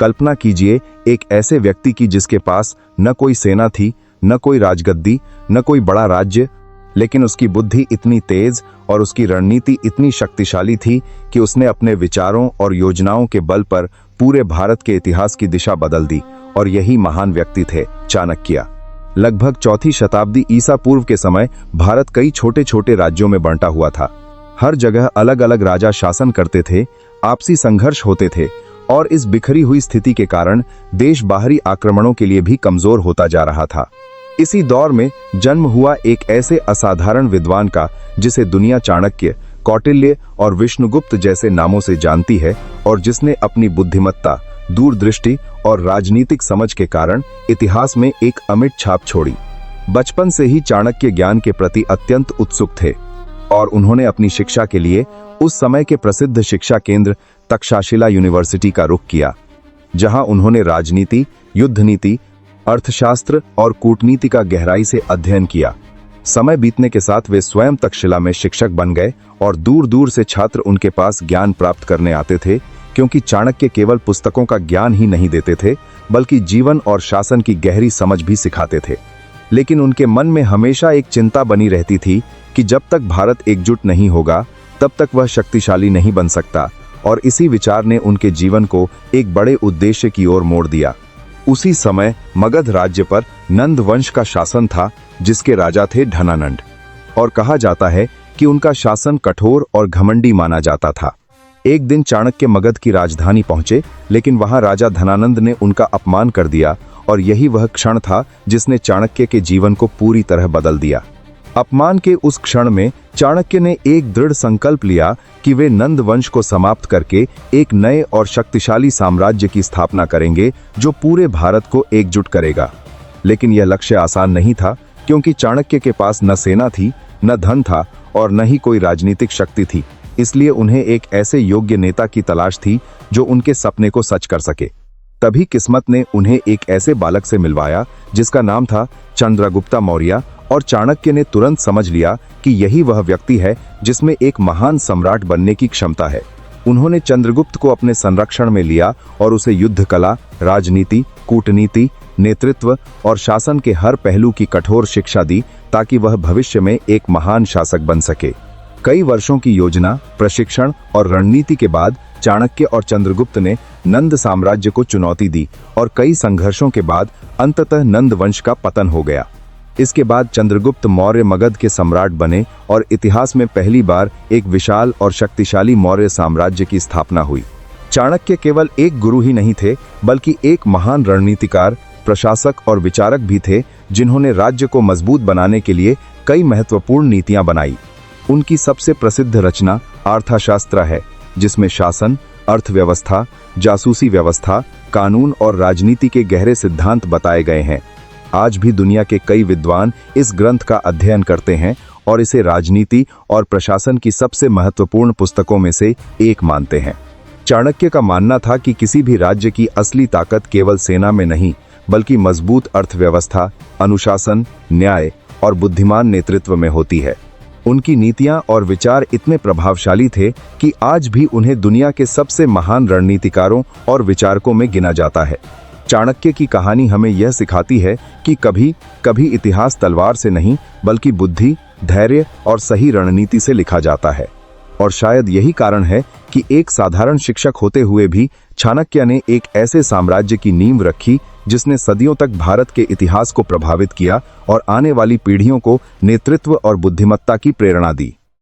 कल्पना कीजिए एक ऐसे व्यक्ति की जिसके पास न कोई सेना थी, न कोई राजगद्दी, न कोई बड़ा राज्य, लेकिन उसकी बुद्धि इतनी तेज और उसकी रणनीति इतनी शक्तिशाली थी कि उसने अपने विचारों और योजनाओं के बल पर पूरे भारत के इतिहास की दिशा बदल दी। और यही महान व्यक्ति थे चाणक्य। लगभग 4वीं शताब्दी ईसा पूर्व के समय भारत कई छोटे छोटे राज्यों में बंटा हुआ था। हर जगह अलग अलग राजा शासन करते थे, आपसी संघर्ष होते थे और इस बिखरी हुई स्थिति के कारण देश बाहरी आक्रमणों के लिए भी कमजोर होता जा रहा था। इसी दौर में जन्म हुआ एक ऐसे असाधारण विद्वान का जिसे दुनिया चाणक्य, कौटिल्य और विष्णुगुप्त जैसे नामों से जानती है और जिसने अपनी बुद्धिमत्ता, दूरदृष्टि और राजनीतिक समझ के कारण इतिहास में एक अमिट छाप छोड़ी। बचपन से ही चाणक्य ज्ञान के प्रति अत्यंत उत्सुक थे और उन्होंने अपनी शिक्षा के लिए उस समय के प्रसिद्ध शिक्षा केंद्र तक्षशिला यूनिवर्सिटी का रुख किया, जहां उन्होंने राजनीति, युद्ध नीति, अर्थशास्त्र और कूटनीति का गहराई से अध्ययन किया। समय बीतने के साथ वे स्वयं तक्षशिला में शिक्षक बन गए और दूर दूर से छात्र उनके पास ज्ञान प्राप्त करने आते थे, क्योंकि चाणक्य केवल पुस्तकों का ज्ञान ही नहीं देते थे बल्कि जीवन और शासन की गहरी समझ भी सिखाते थे। लेकिन उनके मन में हमेशा एक चिंता बनी रहती थी कि जब तक भारत एकजुट नहीं होगा तब तक वह शक्तिशाली नहीं बन सकता, और इसी विचार ने उनके जीवन को एक बड़े उद्देश्य की ओर मोड़ दिया। उसी समय मगध राज्य पर नंद वंश का शासन था, जिसके राजा थे धनानंद, और कहा जाता है कि उनका शासन कठोर और घमंडी माना जाता था। एक दिन चाणक्य मगध की राजधानी पहुंचे, लेकिन वहां राजा धनानंद ने उनका अपमान कर दिया और यही वह क्षण था जिसने चाणक्य के जीवन को पूरी तरह बदल दिया। अपमान के उस क्षण में चाणक्य ने एक दृढ़ संकल्प लिया कि वे नंद वंश को समाप्त करके एक नए और शक्तिशाली साम्राज्य की स्थापना करेंगे जो पूरे भारत को एकजुट करेगा। लेकिन यह लक्ष्य आसान नहीं था, क्योंकि चाणक्य के पास न सेना थी, न धन था और न ही कोई राजनीतिक शक्ति थी। इसलिए उन्हें एक ऐसे योग्य नेता की तलाश थी जो उनके सपने को सच कर सके। तभी किस्मत ने उन्हें एक ऐसे बालक से मिलवाया जिसका नाम था चंद्रगुप्त मौर्य, और चाणक्य ने तुरंत समझ लिया कि यही वह व्यक्ति है जिसमें एक महान सम्राट बनने की क्षमता है। उन्होंने चंद्रगुप्त को अपने संरक्षण में लिया और उसे युद्ध कला, राजनीति, कूटनीति, नेतृत्व और शासन के हर पहलू की कठोर शिक्षा दी, ताकि वह भविष्य में एक महान शासक बन सके। कई वर्षों की योजना, प्रशिक्षण और रणनीति के बाद चाणक्य और चंद्रगुप्त ने नंद साम्राज्य को चुनौती दी और कई संघर्षों के बाद अंततः नंद वंश का पतन हो गया। इसके बाद चंद्रगुप्त मौर्य मगध के सम्राट बने और इतिहास में पहली बार एक विशाल और शक्तिशाली मौर्य साम्राज्य की स्थापना हुई। चाणक्य केवल एक गुरु ही नहीं थे, बल्कि एक महान रणनीतिकार, प्रशासक और विचारक भी थे, जिन्होंने राज्य को मजबूत बनाने के लिए कई महत्वपूर्ण नीतियां बनाई। उनकी सबसे प्रसिद्ध रचना अर्थशास्त्र है, जिसमें शासन, अर्थव्यवस्था, जासूसी व्यवस्था, कानून और राजनीति के गहरे सिद्धांत बताए गए हैं। आज भी दुनिया के कई विद्वान इस ग्रंथ का अध्ययन करते हैं और इसे राजनीति और प्रशासन की सबसे महत्वपूर्ण पुस्तकों में से एक मानते हैं। चाणक्य का मानना था कि किसी भी राज्य की असली ताकत केवल सेना में नहीं, बल्कि मजबूत अर्थव्यवस्था, अनुशासन, न्याय और बुद्धिमान नेतृत्व में होती है। उनकी नीतियां और विचार इतने प्रभावशाली थे कि आज भी उन्हें दुनिया के सबसे महान रणनीतिकारों और विचारकों में गिना जाता है। चाणक्य की कहानी हमें यह सिखाती है कि कभी कभी इतिहास तलवार से नहीं, बल्कि बुद्धि, धैर्य और सही रणनीति से लिखा जाता है। और शायद यही कारण है कि एक साधारण शिक्षक होते हुए भी चाणक्य ने एक ऐसे साम्राज्य की नींव रखी जिसने सदियों तक भारत के इतिहास को प्रभावित किया और आने वाली पीढ़ियों को नेतृत्व और बुद्धिमत्ता की प्रेरणा दी।